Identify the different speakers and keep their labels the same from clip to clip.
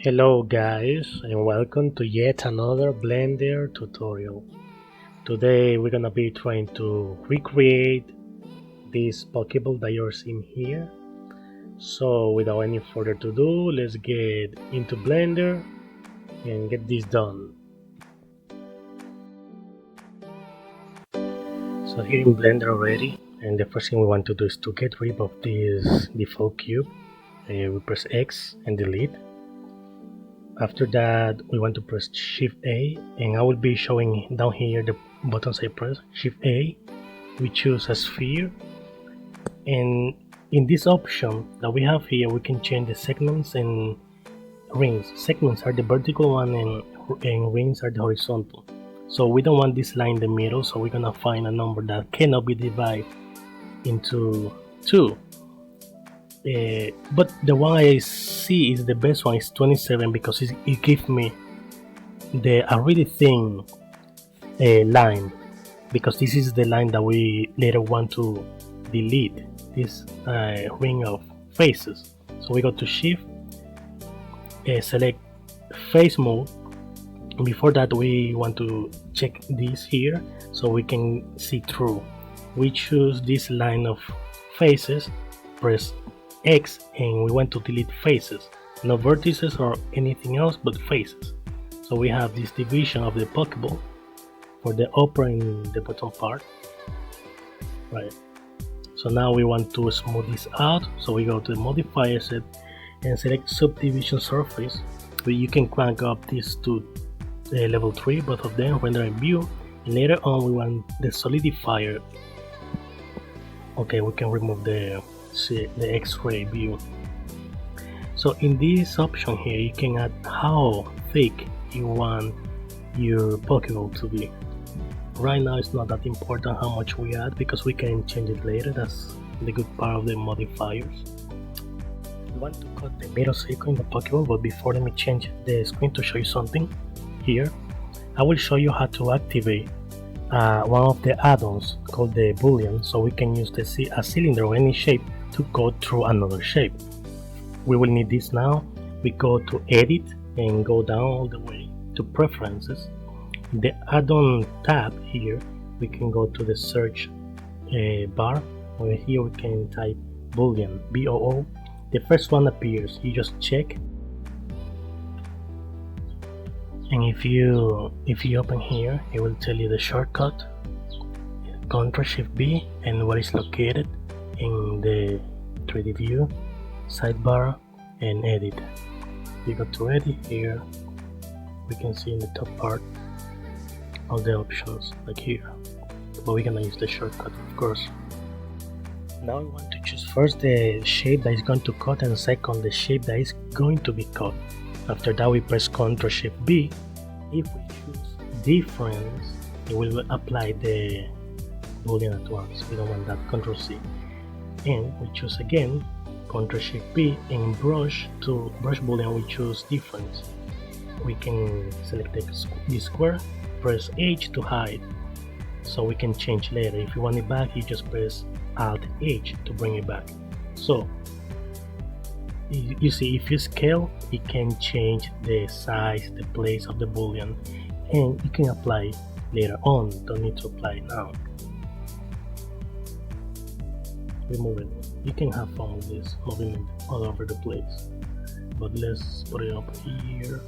Speaker 1: Hello guys and welcome to yet another Blender tutorial. Today we're gonna be trying to recreate this Pokeball that you're seeing here. So without any further ado, let's get into Blender and get this done. So here in Blender already, and the first thing we want to do is to get rid of this default cube. We press X and delete. After that, we want to press Shift A, and I will be showing down here the buttons I press. Shift A, we choose a sphere, and in this option that we have here, we can change the segments and rings. Segments are the vertical one, and rings are the horizontal. So we don't want this line in the middle, so we're gonna find a number that cannot be divided into two. But the one I see is the best one is 27 because it gives me a really thin line, because this is the line that we later want to delete, this ring of faces. So we go to Shift, select face mode. Before that, we want to check this here so we can see through. We choose this line of faces, press X, and we want to delete faces, no vertices or anything else but faces. So we have this division of the Pokeball for the upper and the bottom part, right? So now we want to smooth this out, so we go to the modifier set and select subdivision surface. You can crank up this to level 3, both of them, render and view, and later on we want the solidifier. Okay, we can remove the X-ray view. So in this option here, you can add how thick you want your Pokeball to be. Right now it's not that important how much we add because we can change it later. That's the good part of the modifiers. We want to cut the middle circle in the Pokeball, but before, let me change the screen to show you something. Here I will show you how to activate one of the add-ons called the boolean, so we can use a cylinder or any shape to go through another shape. We will need this now. We go to edit and go down all the way to preferences. In the add-on tab here, we can go to the search bar. Over here we can type boolean, BOO. The first one appears, you just check, and if you open here, it will tell you the shortcut, Ctrl Shift B, and where it's located in the 3D view, sidebar, and edit. You go to edit here, we can see in the top part all the options like here, but we're gonna use the shortcut, of course. Now we want to choose first the shape that is going to cut, and second the shape that is going to be cut. After that, we press Ctrl Shift B. If we choose difference, it will apply the boolean at once. We don't want that. Ctrl C, and we choose again Ctrl Shift B, and brush boolean we choose difference. We can select the square, press H to hide, so we can change later. If you want it back, you just press Alt H to bring it back. So you see, if you scale, it can change the size, the place of the boolean, and you can apply later on. Don't need to apply now. Remove it. You can have fun with this, moving it all over the place. But let's put it up here,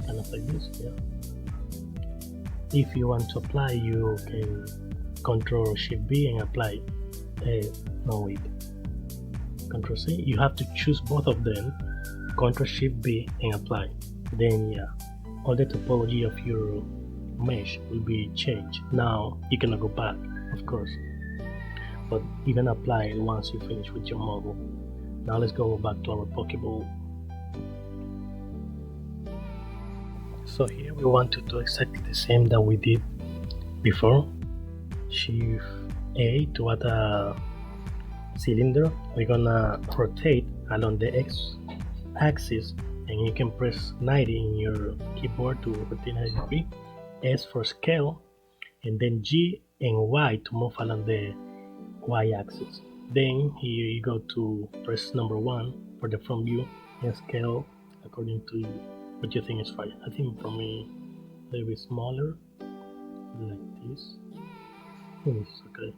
Speaker 1: kind of like this. Yeah. If you want to apply, you can Ctrl Shift B and apply. No, wait. Ctrl C. You have to choose both of them. Ctrl Shift B and apply. Then yeah, all the topology of your mesh will be changed. Now you cannot go back, of course, but you can apply it once you finish with your model. Now let's go back to our Pokeball. So here we want to do exactly the same that we did before. Shift A to add a cylinder. We're gonna rotate along the X axis, and you can press 90 in your keyboard to rotate 90 degrees, S for scale, and then G and Y to move along the Y axis. Then here you go to press number 1 for the front view and scale according to what you think is right. I think for me a little bit smaller, like this. It's okay.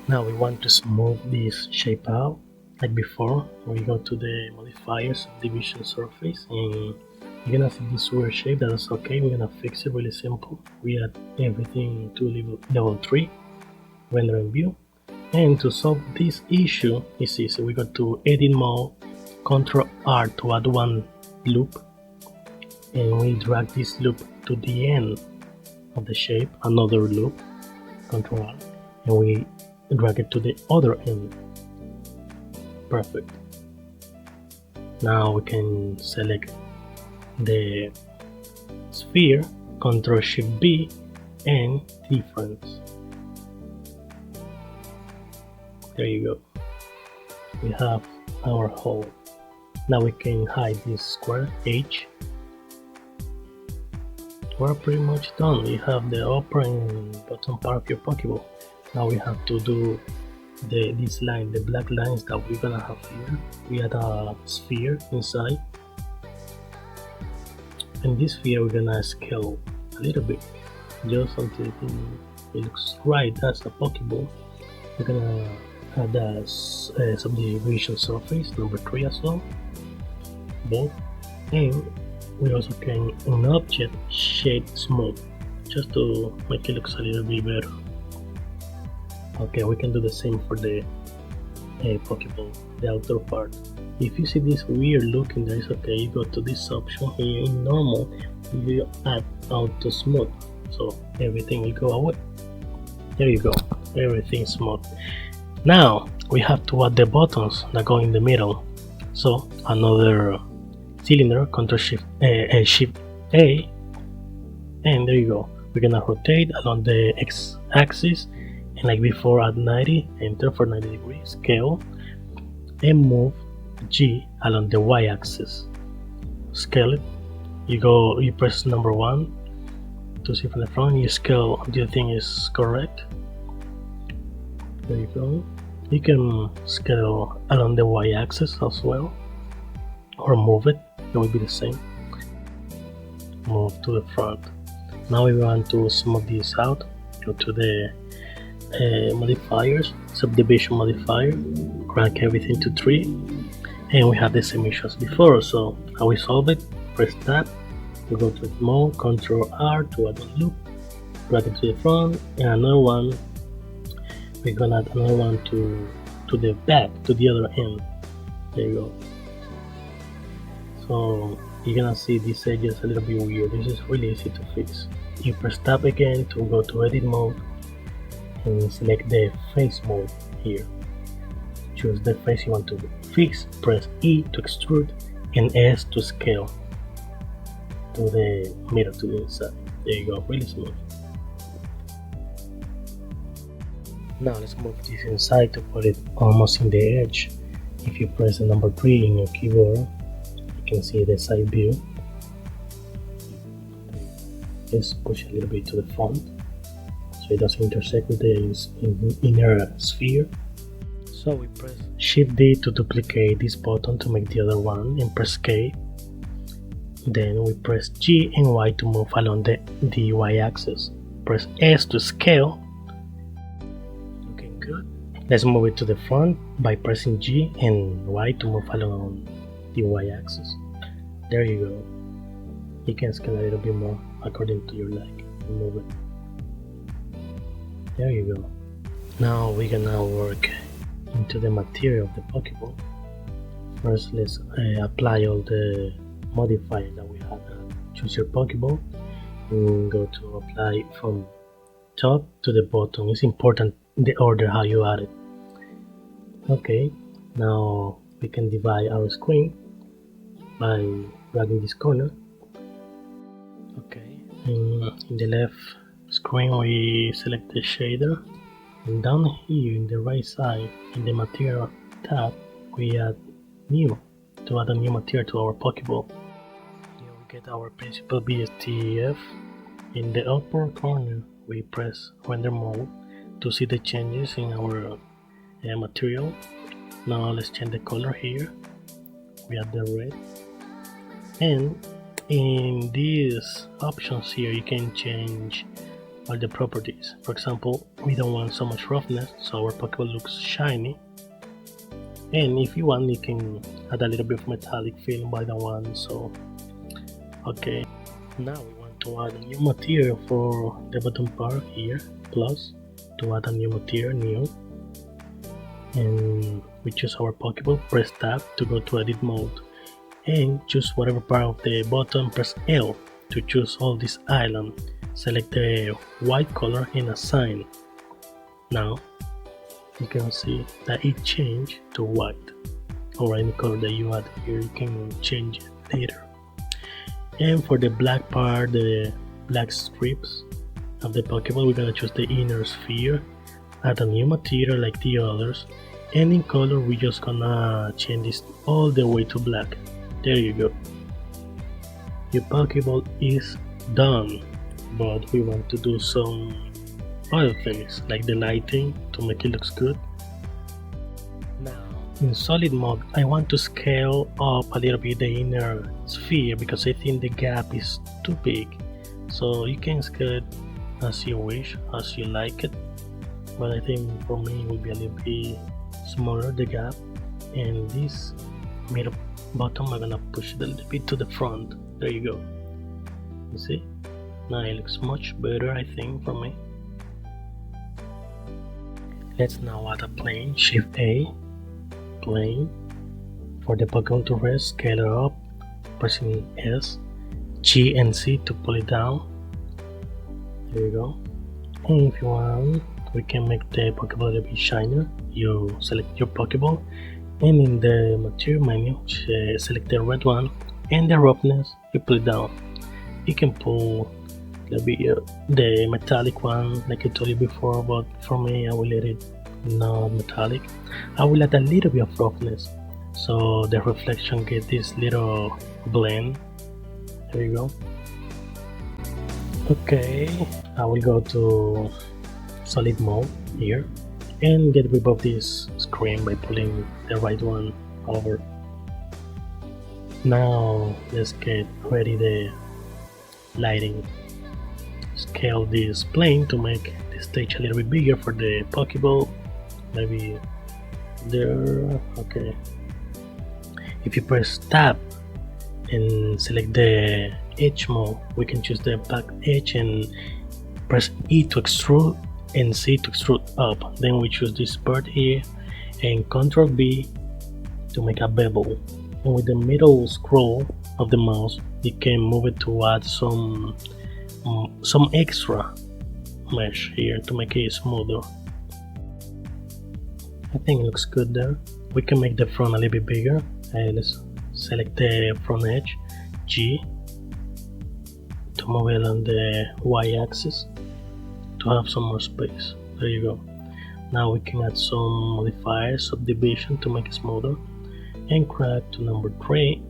Speaker 1: Now we want to smooth this shape out. Like before, we go to the modifiers, division surface, and you're gonna see this weird shape. That's okay. We're gonna fix it really simple. We add everything to level 3, render and view. And to solve this issue is easy. We go to edit mode, Ctrl R to add one loop, and we drag this loop to the end of the shape, another loop, Ctrl R, and we drag it to the other end. Perfect. Now we can select the sphere, Ctrl Shift B, and difference. There you go. We have our hole. Now we can hide this square H. We're pretty much done. We have the upper and bottom part of your Pokeball. Now we have to do this line, the black lines that we're gonna have here. We add a sphere inside, and this sphere we're gonna scale a little bit, just until it looks right. That's a Pokeball. We're gonna add a subdivision surface number 3 as well, both, and we also can on object shade smooth, just to make it look a little bit better. Okay, we can do the same for the Pokeball, the outer part. If you see this weird look in there, it's okay. You go to this option here in normal, you add auto smooth, so everything will go away. There you go, everything smooth. Now we have to add the buttons that go in the middle. So another cylinder, Ctrl Shift A, and there you go. We're gonna rotate along the X-axis, and like before, add 90, enter for 90 degrees, scale, and move G along the Y-axis. Scale it. You press number 1 to see from the front. You scale. Do you think is correct? There you go. You can scale along the Y-axis as well, or move it. It will be the same. Move to the front. Now we want to smooth this out. Go to the modifiers, subdivision modifier, crank everything to 3, and we have the same issue as before. So how we solve it? Press tab, we go to mode, Ctrl R to add a loop, drag it to the front, and another one. We're gonna add another one to the back, to the other end. There you go. So you're gonna see this edge is a little bit weird. This is really easy to fix. You press tab again to go to edit mode, and select the face mode here. Choose the face you want to fix, press E to extrude, and S to scale to the middle, to the inside. There you go, really smooth. Now let's move this inside to put it almost in the edge. If you press the number 3 in your keyboard, you can see the side view. Just push a little bit to the front, so it doesn't intersect with the inner sphere. So we press Shift D to duplicate this button to make the other one, and press K. Then we press G and Y to move along the Y axis. Press S to scale. Looking good. Let's move it to the front by pressing G and Y to move along the Y axis. There you go. You can scale a little bit more according to your like. Move it. There you go. Now we're gonna work into the material of the Pokeball. First, let's apply all the modifiers that we have. Choose your Pokeball and go to apply from top to the bottom. It's important the order how you add it. Okay, now we can divide our screen by dragging this corner. Okay, in the left screen we select the shader, and down here in the right side in the material tab we add new to add a new material to our Pokeball. Here we get our principal BSTF. In the upper corner we press render mode to see the changes in our material. Now let's change the color here. We add the red, And in these options here you can change all the properties. For example, we don't want so much roughness, so our Pokeball looks shiny. And if you want, you can add a little bit of metallic film by the one. So okay, now we want to add a new material for the bottom part here, plus to add a new material, new, and we choose our Pokeball, press tab to go to edit mode, and choose whatever part of the bottom, press L to choose all this island, select the white color and assign. Now you can see that it changed to white, or any color that you add here you can change it later. And for the black part, the black strips of the Pokeball, we're gonna choose the inner sphere, add a new material like the others, and in color we're just gonna change this all the way to black. There you go. Your Pokeball is done, but we want to do some other things like the lighting to make it looks good. Now in solid mode I want to scale up a little bit the inner sphere because I think the gap is too big, so you can scale it as you wish, as you like it, but I think for me it will be a little bit smaller, the gap. And this middle bottom I'm gonna push it a little bit to the front. There you go. You see, now it looks much better I think for me. Let's now add a plane. Shift A, plane. For the Pokemon to rest, scale it up, pressing S, G and C to pull it down. There you go. And if you want, we can make the Pokeball a little bit shinier. You select your Pokeball, and in the material menu, select the red one, and the roughness, you pull it down. You can pull the metallic one like I told you before, but for me I will let it not metallic. I will add a little bit of roughness so the reflection get this little blend. There you go. Okay, I will go to solid mode here and get rid of this screen by pulling the right one over. Now let's get ready the lighting. Scale this plane to make the stage a little bit bigger for the Pokeball, maybe there. Okay, if you press tab and select the edge mode, we can choose the back edge and press E to extrude and C to extrude up. Then we choose this part here and Ctrl B to make a bevel, and with the middle scroll of the mouse you can move it to add some extra mesh here to make it smoother. I think it looks good there. We can make the front a little bit bigger. Let's select the front edge, G, to move it on the Y axis to have some more space. There you go. Now we can add some modifiers, subdivision to make it smoother, and crack to number 3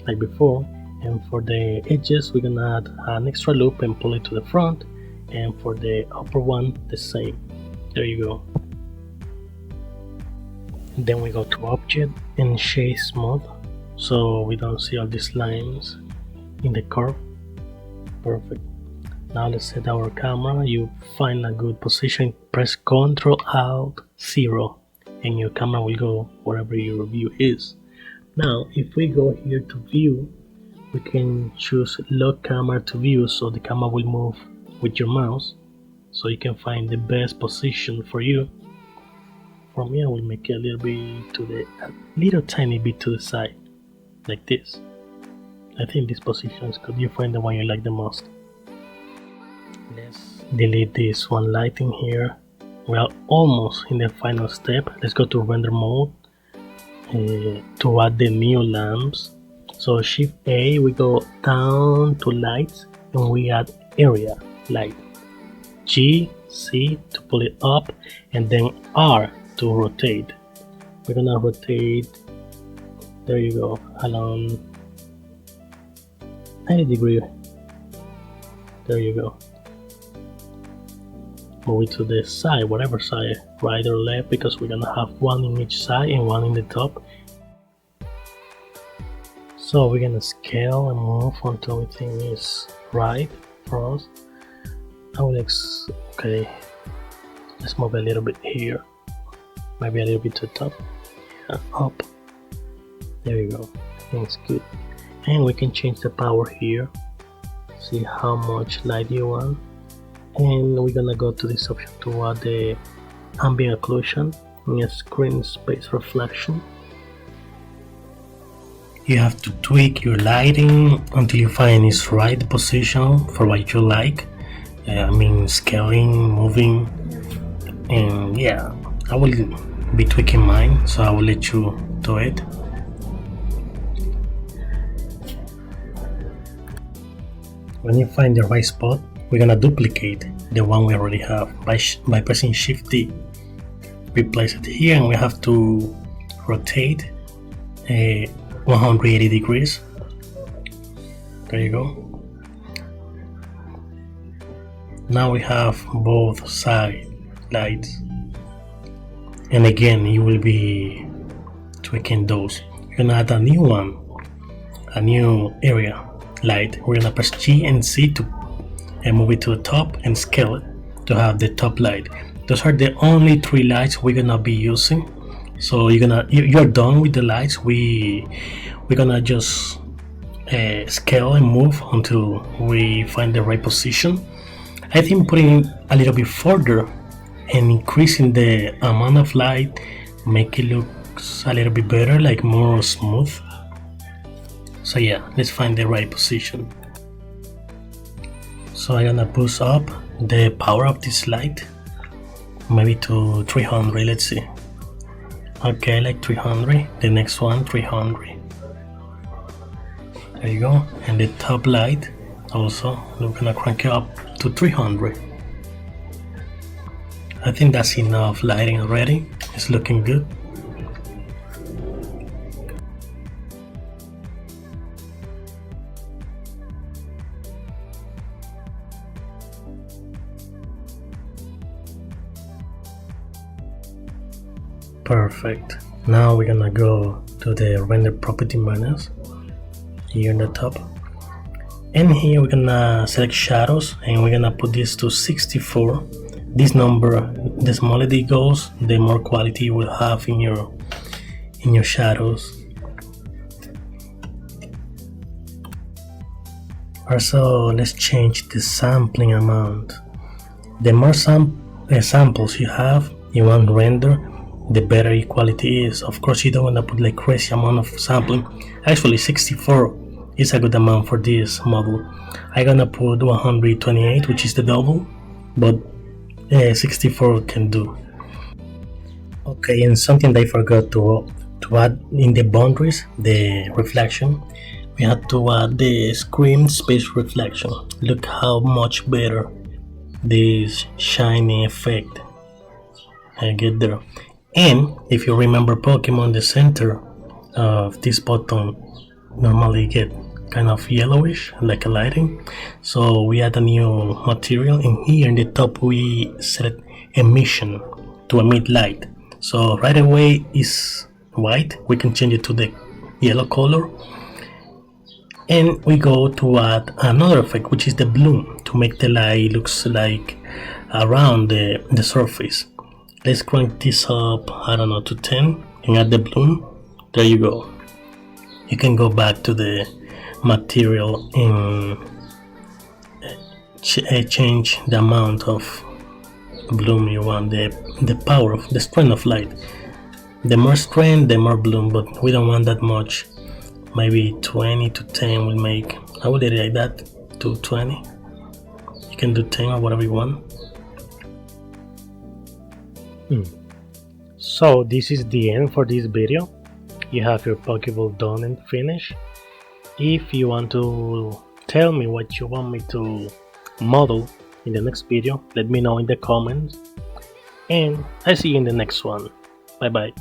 Speaker 1: like before. And for the edges we're gonna add an extra loop and pull it to the front, and for the upper one the same. There you go. Then we go to object and shade smooth so we don't see all these lines in the curve. Perfect. Now let's set our camera. You find a good position, press Ctrl Alt 0 and your camera will go wherever your view is. Now if we go here to view, we can choose lock camera to view, so the camera will move with your mouse so you can find the best position for you. For me I will make it a little tiny bit to the side like this. I think this position is good. You find the one you like the most. Let's delete this one lighting here. We are almost in the final step. Let's go to render mode to add the new lamps. So Shift A, we go down to lights and we add area light. G, C to pull it up, and then R to rotate. We're gonna rotate, there you go, along 90 degrees. There you go. Move it to the side, whatever side, right or left, because we're gonna have one in each side and one in the top. So we're gonna scale and move until everything is right for us. Okay, let's move a little bit here, maybe a little bit to the top, yeah, up, there you go, it's good. And we can change the power here, see how much light you want, and we're gonna go to this option to add the ambient occlusion and screen space reflection. You have to tweak your lighting until you find its right position for what you like. Scaling, moving, and yeah, I will be tweaking mine, so I will let you do it. When you find the right spot, we're gonna duplicate the one we already have by pressing Shift D. We place it here, and we have to rotate 180 degrees. There you go. Now we have both side lights, and again you will be tweaking those. You're gonna add a new one, a new area light. We're gonna press G and C to move it to the top and scale it to have the top light. Those are the only 3 lights we're gonna be using. So you're done with the lights. We're gonna just scale and move until we find the right position. I think putting it a little bit further and increasing the amount of light make it look a little bit better, like more smooth. So yeah, let's find the right position. So I'm gonna boost up the power of this light, maybe to 300. Let's see. Okay, like 300. The next one 300. There you go. And the top light also, we're gonna crank it up to 300. I think that's enough lighting already. It's looking good. Perfect. Now we're gonna go to the render property minus here in the top, and here we're gonna select shadows, and we're gonna put this to 64. This number, the smaller it goes, the more quality you will have in your shadows. Also, let's change the sampling amount. The more samples you have in one render, the better quality is. Of course, you don't want to put like crazy amount of sampling. Actually, 64 is a good amount for this model. I'm gonna put 128, which is the double, but 64 can do. Okay, and something that I forgot to add in the boundaries, the reflection, we had to add the screen space reflection. Look how much better this shiny effect I get there. And if you remember Pokemon, the center of this button normally get kind of yellowish, like a lighting. So we add a new material, and here in the top we set emission to emit light. So right away is white. We can change it to the yellow color, and we go to add another effect, which is the bloom, to make the light looks like around the surface. Let's crank this up, I don't know, to 10 and add the bloom. There you go. You can go back to the material and change the amount of bloom you want, the power of the strength of light. The more strength, the more bloom, but we don't want that much. Maybe 20 to 10 will make. I would edit that to 20. You can do 10 or whatever you want. So this is the end for this video. You have your Pokeball done and finished. If you want to tell me what you want me to model in the next video, let me know in the comments, and I see you in the next one. Bye bye.